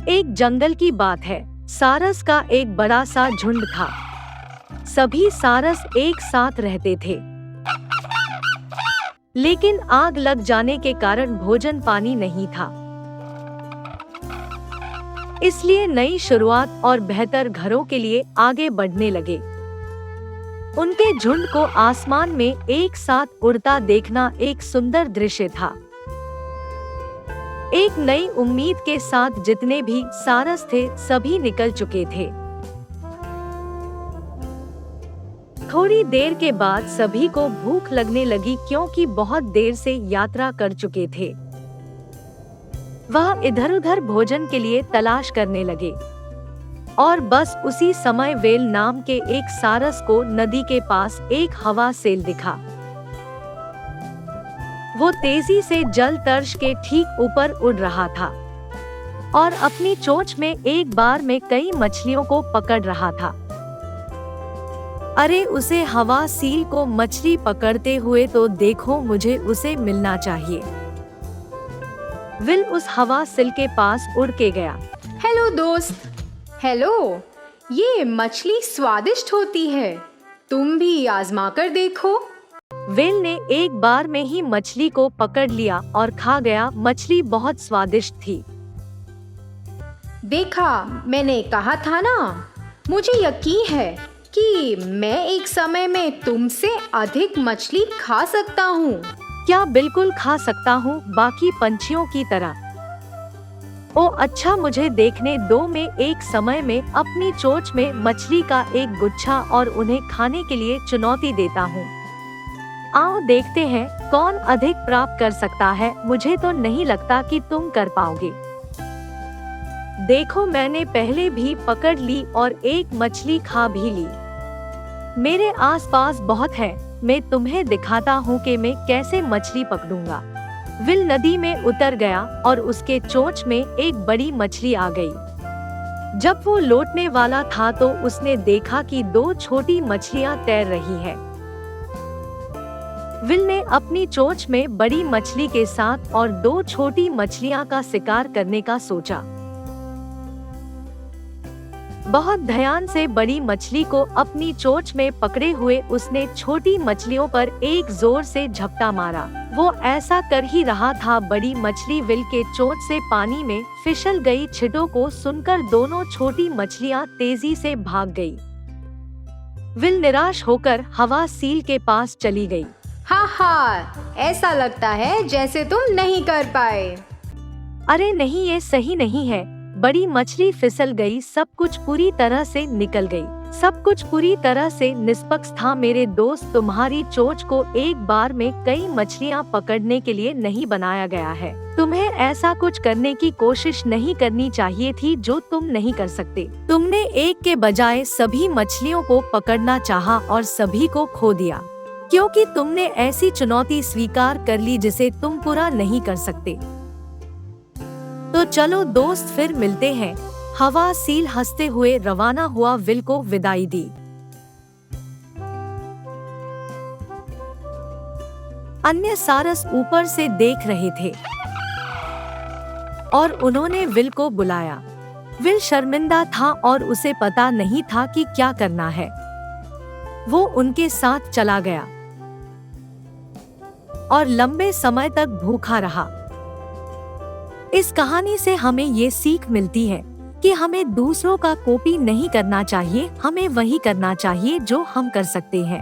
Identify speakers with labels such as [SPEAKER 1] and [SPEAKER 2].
[SPEAKER 1] एक जंगल की बात है। सारस का एक बड़ा सा झुंड था। सभी सारस एक साथ रहते थे, लेकिन आग लग जाने के कारण भोजन पानी नहीं था। इसलिए नई शुरुआत और बेहतर घरों के लिए आगे बढ़ने लगे। उनके झुंड को आसमान में एक साथ उड़ता देखना एक सुंदर दृश्य था। एक नई उम्मीद के साथ जितने भी सारस थे सभी निकल चुके थे। थोड़ी देर के बाद सभी को भूख लगने लगी, क्योंकि बहुत देर से यात्रा कर चुके थे। वह इधर-उधर भोजन के लिए तलाश करने लगे और बस उसी समय वेल नाम के एक सारस को नदी के पास एक हवा सेल दिखा। वो तेजी से जल तर्श के ठीक ऊपर उड़ रहा था और अपनी चोंच में एक बार में कई मछलियों को पकड़ रहा था। अरे उसे हवा सील को मछली पकड़ते हुए तो देखो, मुझे उसे मिलना चाहिए। विल उस हवा सिल के पास उड़ के गया।
[SPEAKER 2] हेलो दोस्त। हेलो, ये मछली स्वादिष्ट होती है, तुम भी आजमा कर देखो।
[SPEAKER 1] वेल ने एक बार में ही मछली को पकड़ लिया और खा गया। मछली बहुत स्वादिष्ट थी।
[SPEAKER 2] देखा, मैंने कहा था ना, मुझे यकीन है कि मैं एक समय में तुमसे अधिक मछली खा सकता हूँ।
[SPEAKER 1] क्या बिल्कुल खा सकता हूँ, बाकी पंछियों की तरह। ओ अच्छा, मुझे देखने दो। मैं एक समय में अपनी चोंच में मछली का एक गुच्छा और उन्हें खाने के लिए चुनौती देता हूँ। आओ देखते हैं कौन अधिक प्राप्त कर सकता है। मुझे तो नहीं लगता कि तुम कर पाओगे। देखो, मैंने पहले भी पकड़ ली और एक मछली खा भी ली। मेरे आसपास बहुत है। मैं तुम्हें दिखाता हूँ कि मैं कैसे मछली पकड़ूंगा। विल नदी में उतर गया और उसके चोंच में एक बड़ी मछली आ गई। जब वो लौटने वाला था तो उसने देखा कि दो छोटी मछलियाँ तैर रही है। विल ने अपनी चोंच में बड़ी मछली के साथ और दो छोटी मछलियाँ का शिकार करने का सोचा। बहुत ध्यान से बड़ी मछली को अपनी चोंच में पकड़े हुए उसने छोटी मछलियों पर एक जोर से झपटा मारा। वो ऐसा कर ही रहा था, बड़ी मछली विल के चोंच से पानी में फिसल गई। छिटों को सुनकर दोनों छोटी मछलियां तेजी से भाग गई। विल निराश होकर हवा सील के पास चली गई।
[SPEAKER 2] हाँ, ऐसा लगता है जैसे तुम नहीं कर पाए।
[SPEAKER 1] अरे नहीं, ये सही नहीं है। बड़ी मछली फिसल गई। सब कुछ पूरी तरह से निकल गई। सब कुछ पूरी तरह से निष्पक्ष था मेरे दोस्त। तुम्हारी चोंच को एक बार में कई मछलियाँ पकड़ने के लिए नहीं बनाया गया है। तुम्हें ऐसा कुछ करने की कोशिश नहीं करनी चाहिए थी जो तुम नहीं कर सकते। तुमने एक के बजाय सभी मछलियों को पकड़ना चाहा और सभी को खो दिया, क्योंकि तुमने ऐसी चुनौती स्वीकार कर ली जिसे तुम पूरा नहीं कर सकते। तो चलो दोस्त, फिर मिलते हैं। हवा सील हंसते हुए रवाना हुआ। विल को विदाई दी। अन्य सारस ऊपर से देख रहे थे और उन्होंने विल को बुलाया। विल शर्मिंदा था और उसे पता नहीं था कि क्या करना है। वो उनके साथ चला गया और लंबे समय तक भूखा रहा। इस कहानी से हमें ये सीख मिलती है कि हमें दूसरों का कॉपी नहीं करना चाहिए। हमें वही करना चाहिए जो हम कर सकते हैं।